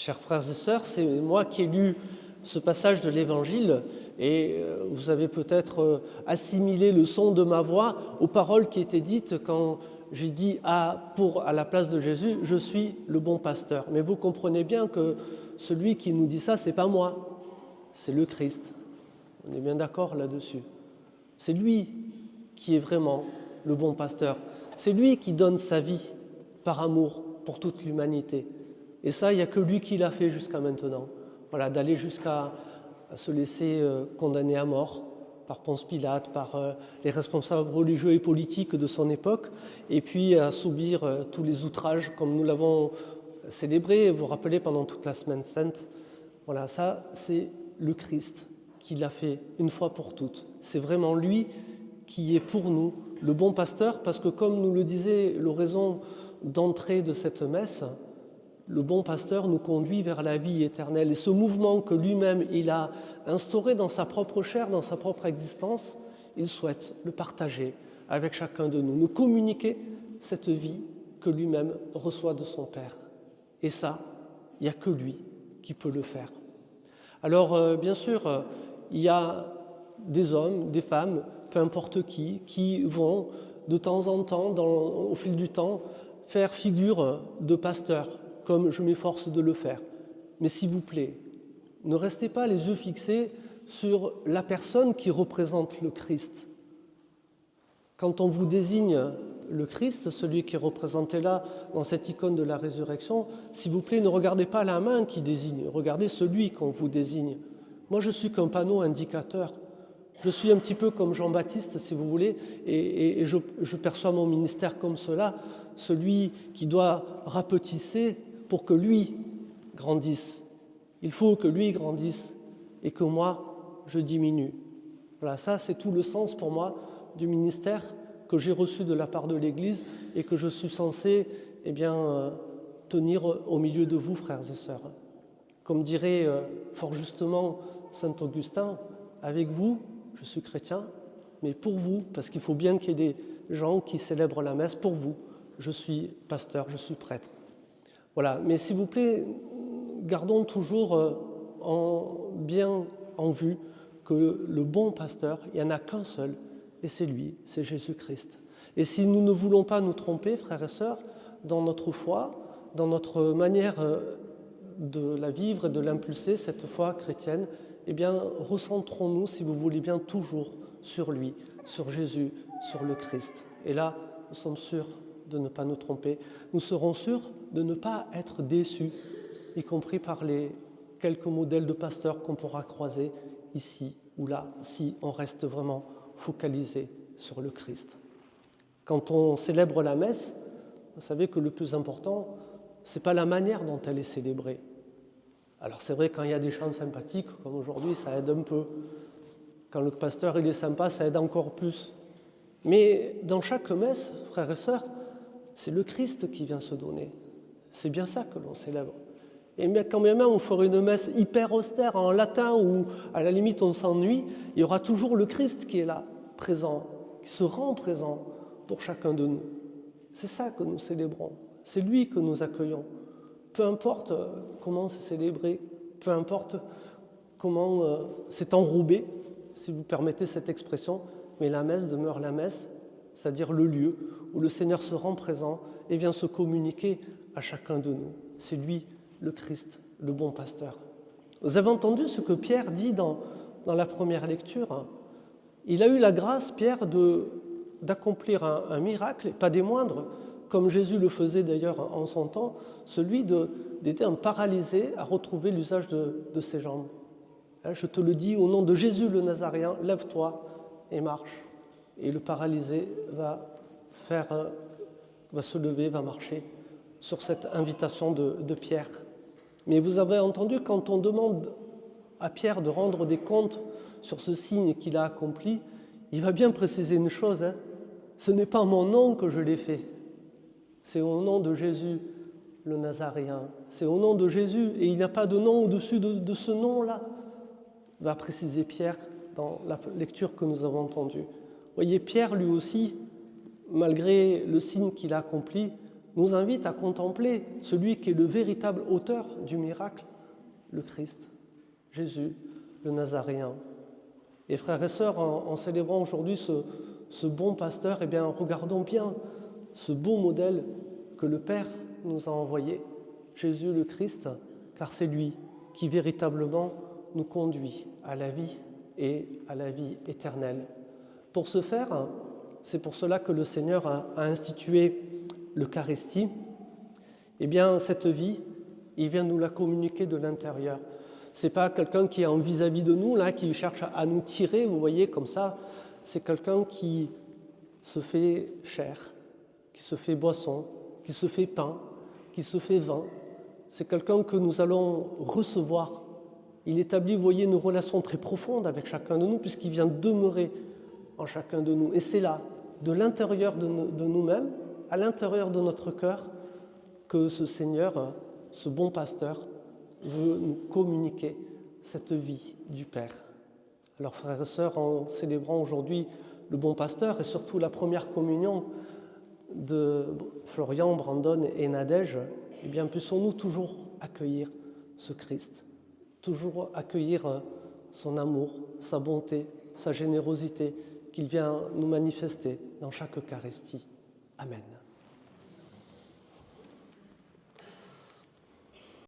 Chers frères et sœurs, c'est moi qui ai lu ce passage de l'Évangile et vous avez peut-être assimilé le son de ma voix aux paroles qui étaient dites quand j'ai dit à la place de Jésus, je suis le bon pasteur. Mais vous comprenez bien que celui qui nous dit ça, c'est pas moi, c'est le Christ. On est bien d'accord là-dessus. C'est lui qui est vraiment le bon pasteur. C'est lui qui donne sa vie par amour pour toute l'humanité. Et ça, il n'y a que lui qui l'a fait jusqu'à maintenant. Voilà, d'aller jusqu'à se laisser condamner à mort par Ponce Pilate, par les responsables religieux et politiques de son époque, et puis à subir tous les outrages comme nous l'avons célébré, vous vous rappelez, pendant toute la Semaine Sainte. Voilà, ça, c'est le Christ qui l'a fait une fois pour toutes. C'est vraiment lui qui est pour nous le bon pasteur, parce que comme nous le disait l'oraison d'entrée de cette messe, le bon pasteur nous conduit vers la vie éternelle. Et ce mouvement que lui-même il a instauré dans sa propre chair, dans sa propre existence, il souhaite le partager avec chacun de nous, nous communiquer cette vie que lui-même reçoit de son Père. Et ça, il n'y a que lui qui peut le faire. Alors, bien sûr, il y a des hommes, des femmes, peu importe qui vont de temps en temps, au fil du temps, faire figure de pasteur, comme je m'efforce de le faire. Mais s'il vous plaît, ne restez pas les yeux fixés sur la personne qui représente le Christ. Quand on vous désigne le Christ, celui qui est représenté là dans cette icône de la résurrection, s'il vous plaît, ne regardez pas la main qui désigne, regardez celui qu'on vous désigne. Moi, je suis qu'un panneau indicateur. Je suis un petit peu comme Jean-Baptiste, si vous voulez, et je perçois mon ministère comme cela, celui qui doit rapetisser pour que lui grandisse. Il faut que lui grandisse et que moi, je diminue. Voilà, ça c'est tout le sens pour moi du ministère que j'ai reçu de la part de l'Église et que je suis censé tenir au milieu de vous, frères et sœurs. Comme dirait fort justement saint Augustin, avec vous, je suis chrétien, mais pour vous, parce qu'il faut bien qu'il y ait des gens qui célèbrent la messe, pour vous, je suis pasteur, je suis prêtre. Voilà, mais s'il vous plaît, gardons toujours bien en vue que le bon pasteur, il n'y en a qu'un seul, et c'est lui, c'est Jésus-Christ. Et si nous ne voulons pas nous tromper, frères et sœurs, dans notre foi, dans notre manière de la vivre et de l'impulser, cette foi chrétienne, eh bien, recentrons-nous, si vous voulez bien, toujours sur lui, sur Jésus, sur le Christ. Et là, nous sommes sûrs de ne pas nous tromper. Nous serons sûrs de ne pas être déçus, y compris par les quelques modèles de pasteurs qu'on pourra croiser ici ou là, si on reste vraiment focalisé sur le Christ. Quand on célèbre la messe, vous savez que le plus important, ce n'est pas la manière dont elle est célébrée. Alors c'est vrai, quand il y a des chants sympathiques, comme aujourd'hui, ça aide un peu. Quand le pasteur il est sympa, ça aide encore plus. Mais dans chaque messe, frères et sœurs, c'est le Christ qui vient se donner. C'est bien ça que l'on célèbre. Et quand même on ferait une messe hyper austère en latin où à la limite on s'ennuie, il y aura toujours le Christ qui est là, présent, qui se rend présent pour chacun de nous. C'est ça que nous célébrons. C'est lui que nous accueillons. Peu importe comment c'est célébré, peu importe comment c'est enrobé, si vous permettez cette expression, mais la messe demeure la messe, c'est-à-dire le lieu où le Seigneur se rend présent et vient se communiquer à chacun de nous. C'est lui, le Christ, le bon pasteur. Vous avez entendu ce que Pierre dit dans la première lecture. Il a eu la grâce, Pierre, d'accomplir un miracle, et pas des moindres, comme Jésus le faisait d'ailleurs en son temps, celui d'aider un paralysé à retrouver l'usage de ses jambes. Je te le dis au nom de Jésus le Nazaréen, lève-toi et marche. Et le paralysé va se lever, va marcher sur cette invitation de Pierre. Mais vous avez entendu, quand on demande à Pierre de rendre des comptes sur ce signe qu'il a accompli, il va bien préciser une chose, ce n'est pas en mon nom que je l'ai fait, c'est au nom de Jésus le Nazaréen, c'est au nom de Jésus, et il n'y a pas de nom au-dessus de ce nom-là, va préciser Pierre dans la lecture que nous avons entendue. Vous voyez, Pierre lui aussi, malgré le signe qu'il a accompli, nous invite à contempler celui qui est le véritable auteur du miracle, le Christ, Jésus, le Nazaréen. Et frères et sœurs, en célébrant aujourd'hui ce bon pasteur, eh bien, regardons bien ce beau modèle que le Père nous a envoyé, Jésus le Christ, car c'est lui qui véritablement nous conduit à la vie et à la vie éternelle. Pour ce faire, c'est pour cela que le Seigneur a institué l'Eucharistie. Eh bien, cette vie, il vient nous la communiquer de l'intérieur. Ce n'est pas quelqu'un qui est en vis-à-vis de nous, là, qui cherche à nous tirer, vous voyez, comme ça. C'est quelqu'un qui se fait chair, qui se fait boisson, qui se fait pain, qui se fait vin. C'est quelqu'un que nous allons recevoir. Il établit, vous voyez, une relation très profonde avec chacun de nous, puisqu'il vient demeurer en chacun de nous. Et c'est là, de l'intérieur de nous-mêmes, à l'intérieur de notre cœur, que ce Seigneur, ce bon pasteur, veut nous communiquer cette vie du Père. Alors, frères et sœurs, en célébrant aujourd'hui le bon pasteur et surtout la première communion de Florian, Brandon et Nadège, eh bien, puissions-nous toujours accueillir ce Christ, toujours accueillir son amour, sa bonté, sa générosité qu'il vient nous manifester dans chaque Eucharistie. Amen.